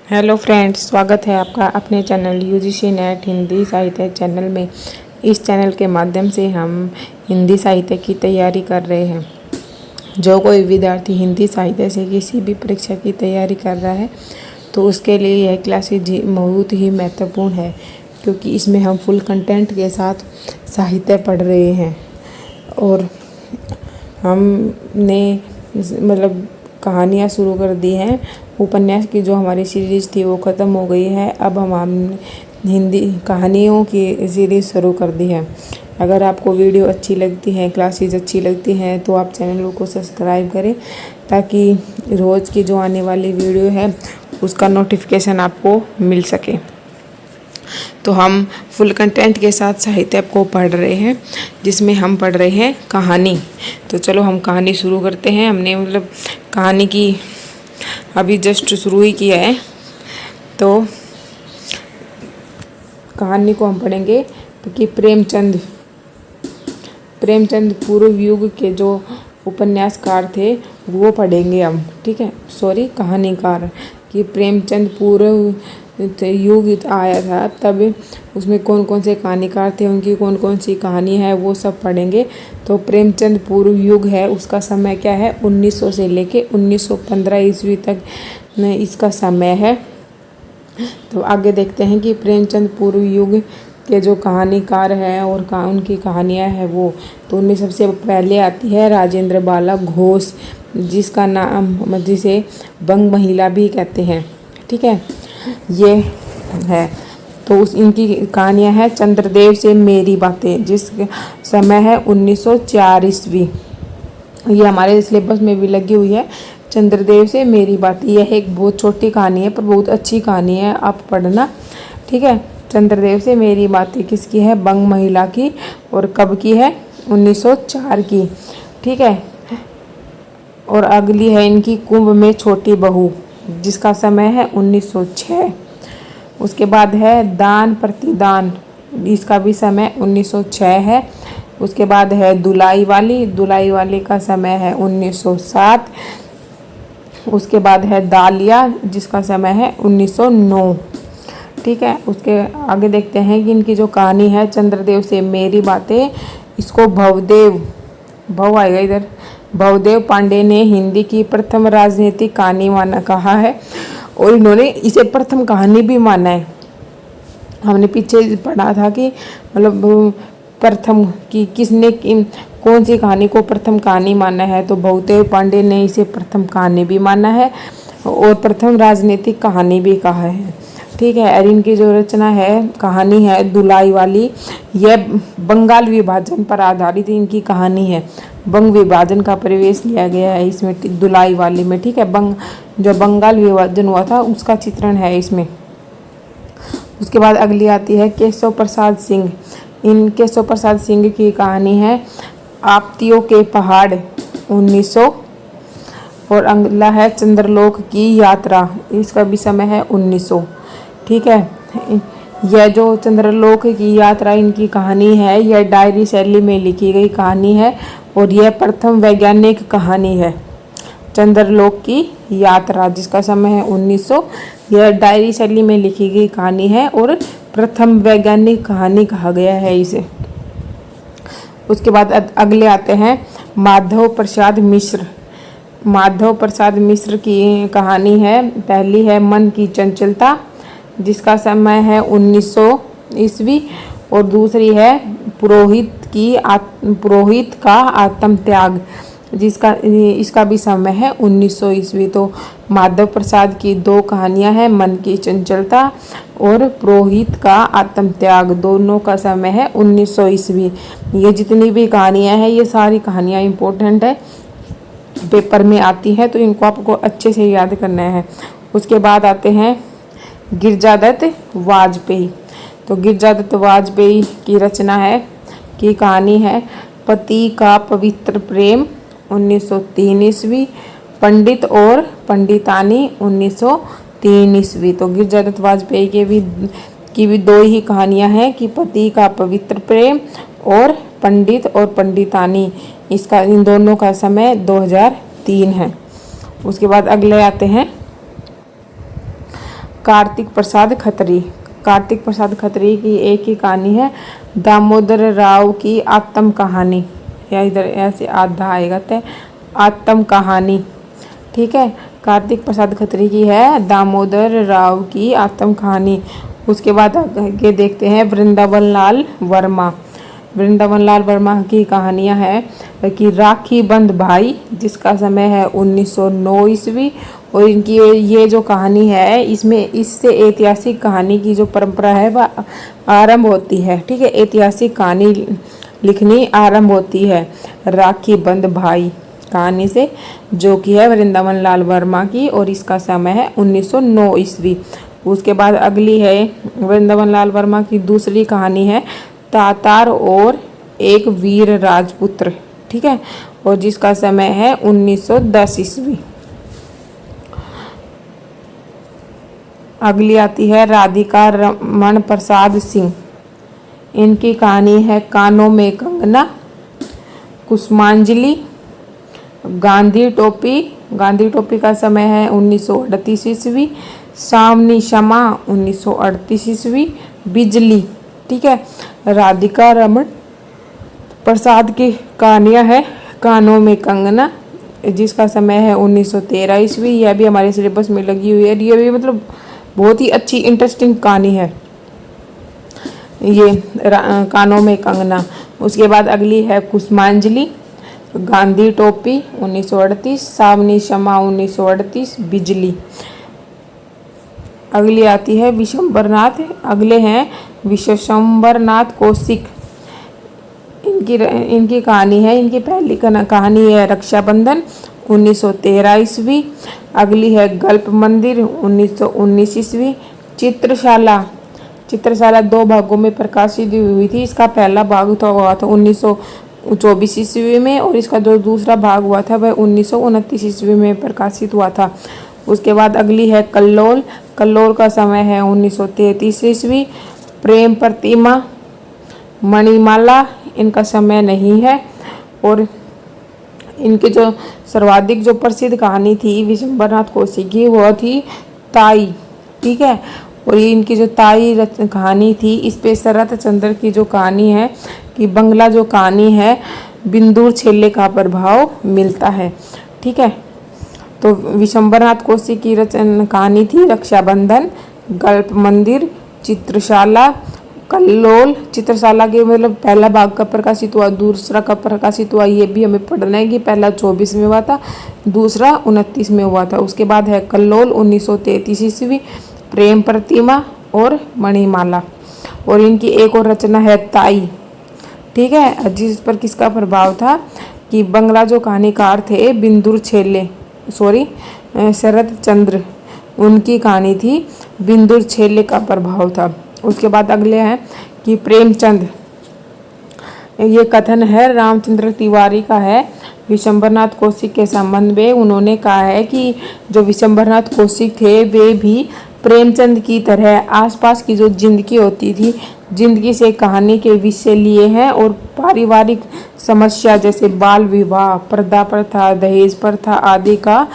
Hello friends, स्वागत है आपका अपने चैनल यूजीसी नेट हिंदी साहित्य चैनल में। इस चैनल के माध्यम से हम हिंदी साहित्य की तैयारी कर रहे हैं। जो कोई विद्यार्थी हिंदी साहित्य से किसी भी परीक्षा की तैयारी कर रहा है तो उसके लिए यह क्लासेज बहुत ही महत्वपूर्ण है, क्योंकि इसमें हम फुल कंटेंट के साथ साहित्य पढ़ रहे हैं। और हमने कहानियाँ शुरू कर दी हैं। उपन्यास की जो हमारी सीरीज़ थी वो ख़त्म हो गई है। अब हमने हिंदी कहानियों की सीरीज़ शुरू कर दी है। अगर आपको वीडियो अच्छी लगती है, क्लासेस अच्छी लगती हैं, तो आप चैनल को सब्सक्राइब करें, ताकि रोज़ की जो आने वाली वीडियो है उसका नोटिफिकेशन आपको मिल सके। तो हम फुल कंटेंट के साथ साहित्य को पढ़ रहे हैं, जिसमें हम पढ़ रहे हैं कहानी। तो चलो हम कहानी शुरू करते हैं। हमने कहानी की अभी जस्ट शुरू ही किया है, तो कहानी को हम पढ़ेंगे कि प्रेमचंद पूर्व युग के जो उपन्यासकार थे वो पढ़ेंगे हम। ठीक है, कहानीकार कि प्रेमचंद पूर्व युग आया था, तब उसमें कौन कौन से कहानीकार थे, उनकी कौन कौन सी कहानी है, वो सब पढ़ेंगे। तो प्रेमचंद पूर्व युग है, उसका समय क्या है, 1900 से लेके 1915 ईस्वी तक इसका समय है। तो आगे देखते हैं कि प्रेमचंद पूर्व युग के जो कहानीकार हैं और उनकी कहानियाँ हैं वो। तो उनमें सबसे पहले आती है राजेंद्र बाला घोष, जिसका नाम जिसे बंग महिला भी कहते हैं। ठीक है, ये है। तो इनकी कहानियाँ हैं चंद्रदेव से मेरी बातें, जिस समय है 1904 ईस्वी। ये हमारे सिलेबस में भी लगी हुई है, चंद्रदेव से मेरी बातें। यह एक बहुत छोटी कहानी है पर बहुत अच्छी कहानी है, आप पढ़ना। ठीक है, चंद्रदेव से मेरी बातें किसकी है, बंग महिला की। और कब की है, 1904 की। ठीक है, और अगली है इनकी कुंभ में छोटी बहू, जिसका समय है 1906। उसके बाद है दान प्रतिदान, इसका भी समय 1906 है। उसके बाद है दुलाई वाली का समय है 1907। उसके बाद है दालिया, जिसका समय है 1909। ठीक है, उसके आगे देखते हैं कि इनकी जो कहानी है चंद्रदेव से मेरी बातें, इसको भवदेव पांडे ने हिंदी की प्रथम राजनीतिक कहानी कहा है, और इन्होंने इसे प्रथम कहानी भी माना है। हमने पीछे पढ़ा था कि प्रथम की किसने कौन सी कहानी को प्रथम कहानी माना है, तो भवदेव पांडे ने इसे प्रथम कहानी भी माना है और प्रथम राजनीतिक कहानी भी कहा है। ठीक है, और इनकी जो रचना है, कहानी है दुलाई वाली, यह बंगाल विभाजन पर आधारित इनकी कहानी है। बंग विभाजन का परिवेश लिया गया है इसमें दुलाई वाली में। ठीक है, जो बंगाल विभाजन हुआ था उसका चित्रण है इसमें। उसके बाद अगली आती है केशव प्रसाद सिंह। इन केशव प्रसाद सिंह की कहानी है आपतियों के पहाड़, 1900। और अगला है चंद्रलोक की यात्रा, इसका भी समय है 1900। ठीक है, यह जो चंद्रलोक की यात्रा इनकी कहानी है, यह डायरी शैली में लिखी गई कहानी है, और यह प्रथम वैज्ञानिक कहानी है। चंद्रलोक की यात्रा, जिसका समय है 1900, यह डायरी शैली में लिखी गई कहानी है और प्रथम वैज्ञानिक कहानी कहा गया है इसे। उसके बाद अगले आते हैं माधव प्रसाद मिश्र की कहानी है। पहली है मन की चंचलता, जिसका समय है 1900 ईस्वी। और दूसरी है पुरोहित का आत्म त्याग, इसका भी समय है 1900 ईस्वी। तो माधव प्रसाद की दो कहानियां हैं, मन की चंचलता और पुरोहित का आत्म त्याग, दोनों का समय है 1900 ईस्वी। ये जितनी भी कहानियां हैं, ये सारी कहानियां इम्पोर्टेंट है, पेपर में आती है, तो इनको आपको अच्छे से याद करना है। उसके बाद आते हैं गिरिजादत्त वाजपेयी। तो गिरिजादत्त वाजपेयी की रचना है की कहानी है पति का पवित्र प्रेम, 1903 ईस्वी। पंडित और पंडितानी, 1903 ईस्वी। तो गिरिजादत्त वाजपेयी की भी दो ही कहानियां हैं कि पति का पवित्र प्रेम और पंडित और पंडितानी, इन दोनों का समय 2003 है। उसके बाद अगले आते हैं कार्तिक प्रसाद खत्री। कार्तिक प्रसाद खत्री की एक ही कहानी है, दामोदर राव की आत्म कहानी, या इधर ऐसे आधा आएगा तो आत्म कहानी। ठीक है, कार्तिक प्रसाद खत्री की है दामोदर राव की आत्म कहानी। उसके बाद आगे देखते हैं वृंदावन लाल वर्मा। वृंदावन लाल वर्मा की कहानियां हैं कि राखी बंध भाई, जिसका समय है 1909 ईस्वी। और इनकी ये जो कहानी है, इसमें इससे ऐतिहासिक कहानी की जो परंपरा है वह आरंभ होती है। ठीक है, ऐतिहासिक कहानी लिखनी आरंभ होती है राखी बंध भाई कहानी से, जो कि है वृंदावन लाल वर्मा की, और इसका समय है 1909 ईस्वी। उसके बाद अगली है वृंदावन लाल वर्मा की दूसरी कहानी है तातार और एक वीर राजपुत्र। ठीक है, और जिसका समय है 1910 ईस्वी। अगली आती है राधिका रमन प्रसाद सिंह। इनकी कहानी है कानों में कंगना, कुसुमांजलि, गांधी टोपी। गांधी टोपी का समय है 1938 ईस्वी। सावनी क्षमा 1938 ईस्वी। बिजली। ठीक है, राधिका रमन प्रसाद की कहानियाँ है कानों में कंगना, जिसका समय है 1913 ईस्वी। यह भी हमारे सिलेबस में लगी हुई है। ये भी मतलब बहुत ही अच्छी इंटरेस्टिंग कहानी है ये कानों में कंगना। उसके बाद अगली है कुसुमांजलि, गांधी टोपी 1938, सावनी क्षमा 1938, बिजली। अगली आती है विशंबरनाथ। अगले हैं विशंबरनाथ कौशिक। इनकी कहानी है, इनकी पहली कहानी है रक्षाबंधन 1913 ईस्वी। अगली है गल्प मंदिर 1919 ईस्वी। चित्रशाला। चित्रशाला 2 भागों में प्रकाशित हुई थी। इसका पहला भाग हुआ था 1924 ईस्वी में, और इसका जो दूसरा भाग हुआ था वह 1929 ईस्वी में प्रकाशित हुआ था। उसके बाद अगली है कल्लोल। कल्लोल का समय है 1933 ईस्वी। प्रेम प्रतिमा, मणिमाला, इनका समय नहीं है। और इनकी जो सर्वाधिक जो प्रसिद्ध कहानी थी विशंबरनाथ कौशिक की, वह थी ताई। ठीक है, और ये इनकी जो ताई कहानी थी, इस पे शरत चंद्र की जो कहानी है कि बंगला जो कहानी है बिंदुर छेले का प्रभाव मिलता है। ठीक है, तो विशंबरनाथ कौशिक की कहानी थी रक्षाबंधन, गल्प मंदिर, चित्रशाला, कल्लोल। चित्रशाला के मतलब पहला भाग का प्रकाशित हुआ, दूसरा का प्रकाशित हुआ, ये भी हमें पढ़ना है कि पहला 24 में हुआ था, दूसरा 29 में हुआ था। उसके बाद है कल्लोल 1933 ईस्वी, प्रेम प्रतिमा और मणिमाला। और इनकी एक और रचना है ताई। ठीक है, जिस पर किसका प्रभाव था कि बंगला जो कहानीकार थे बिंदुर छेले, शरत चंद्र, उनकी कहानी थी, बिंदुर छेले का प्रभाव था। उसके बाद अगले हैं कि प्रेमचंद। ये कथन है रामचंद्र तिवारी का है विशंबरनाथ कौशिक के संबंध में। उन्होंने कहा है कि जो विशंबरनाथ कौशिक थे वे भी प्रेमचंद की तरह आसपास की जो जिंदगी होती थी, जिंदगी से कहानी के विषय लिए हैं, और पारिवारिक समस्या जैसे बाल विवाह, पर्दा प्रथा, दहेज प्रथा आदि का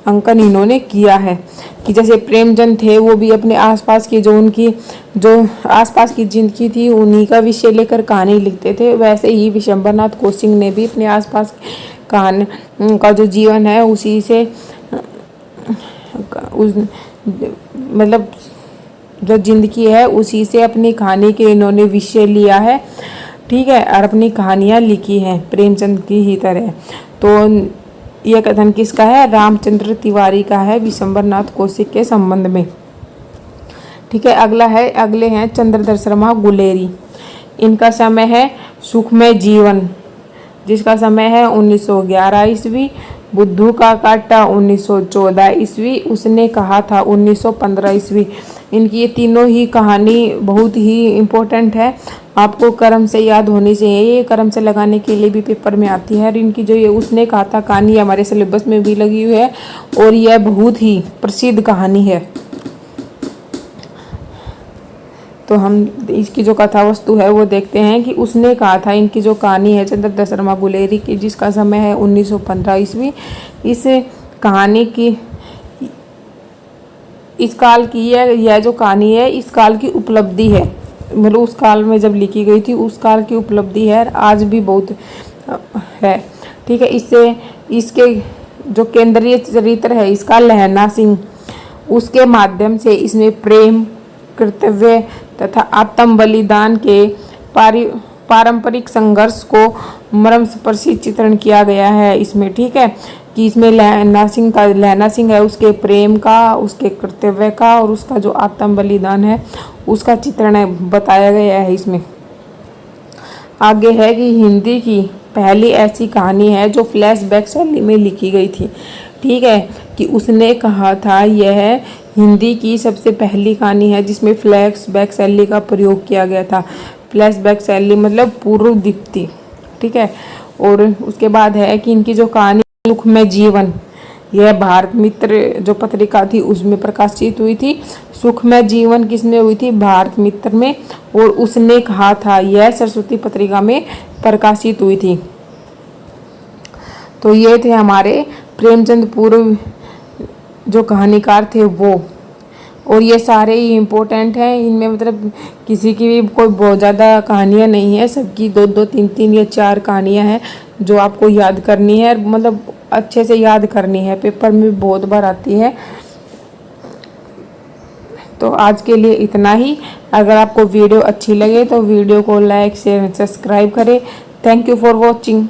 अंकन इन्होंने किया है। कि जैसे प्रेमचंद थे वो भी अपने आसपास की जो आसपास की जिंदगी थी उन्हीं का विषय लेकर कहानी लिखते थे, वैसे ही विशंबरनाथ कौशिक ने भी अपने आसपास कहानी का जो जीवन है उसी से मतलब जो जिंदगी है उसी से अपनी कहानी के इन्होंने विषय लिया है। ठीक है, और अपनी कहानियाँ लिखी हैं प्रेमचंद की ही तरह। तो यह कथन किसका है? रामचंद्र तिवारी का है विशंबरनाथ कौशिक के संबंध में। ठीक है, अगले हैं चंद्रधर शर्मा गुलेरी। इनका समय है सुखमय जीवन, जिसका समय है 1911 ईस्वी। बुद्धू का काटा 1914 ईस्वी। उसने कहा था 1915 ईस्वी। इनकी ये तीनों ही कहानी बहुत ही इम्पोर्टेंट है, आपको क्रम से याद होनी चाहिए। ये क्रम से लगाने के लिए भी पेपर में आती है। और इनकी जो ये उसने कहा था कहानी हमारे सिलेबस में भी लगी हुई है, और यह बहुत ही प्रसिद्ध कहानी है। तो हम इसकी जो कथा वस्तु है वो देखते हैं कि उसने कहा था। इनकी जो कहानी है चंद्रधर शर्मा गुलेरी की, जिसका समय है 1915 ईस्वी। इस कहानी की इस काल की यह जो कहानी है इस काल की उपलब्धि है, मतलब उस काल में जब लिखी गई थी उस काल की उपलब्धि है, आज भी बहुत है। ठीक है, इससे इसके जो केंद्रीय चरित्र है इसका लहना सिंह, उसके माध्यम से इसमें प्रेम, कर्तव्य तथा आत्म बलिदान के पारंपरिक संघर्ष को मर्मस्पर्शी चित्रण किया गया है इसमें। ठीक है, कि इसमें लहना सिंह है, उसके प्रेम का, उसके कर्तव्य का और उसका जो आत्म बलिदान है उसका चित्रण है बताया गया है इसमें। आगे है कि हिंदी की पहली ऐसी कहानी है जो फ्लैशबैक शैली में लिखी गई थी। ठीक है, कि उसने कहा था यह हिंदी की सबसे पहली कहानी है जिसमें फ्लैशबैक शैली का प्रयोग किया गया था। फ्लैशबैक शैली मतलब पूर्व दीप्ति। ठीक है, और उसके बाद है कि इनकी जो कहानी सुखमय जीवन, यह भारत मित्र जो पत्रिका थी उसमें प्रकाशित हुई थी। सुखमय जीवन किसमें हुई थी? भारत मित्र में। और उसने कहा था यह सरस्वती पत्रिका में प्रकाशित हुई थी। तो ये थे हमारे प्रेमचंद पूर्व जो कहानीकार थे वो, और ये सारे ही इम्पोर्टेंट हैं। इनमें मतलब किसी की भी कोई बहुत ज़्यादा कहानियाँ नहीं है, सबकी 2-2, 3-3 या 4 कहानियाँ हैं जो आपको याद करनी है, मतलब अच्छे से याद करनी है, पेपर में बहुत बार आती है। तो आज के लिए इतना ही। अगर आपको वीडियो अच्छी लगे तो वीडियो को लाइक शेयर सब्सक्राइब करें। Thank you for watching.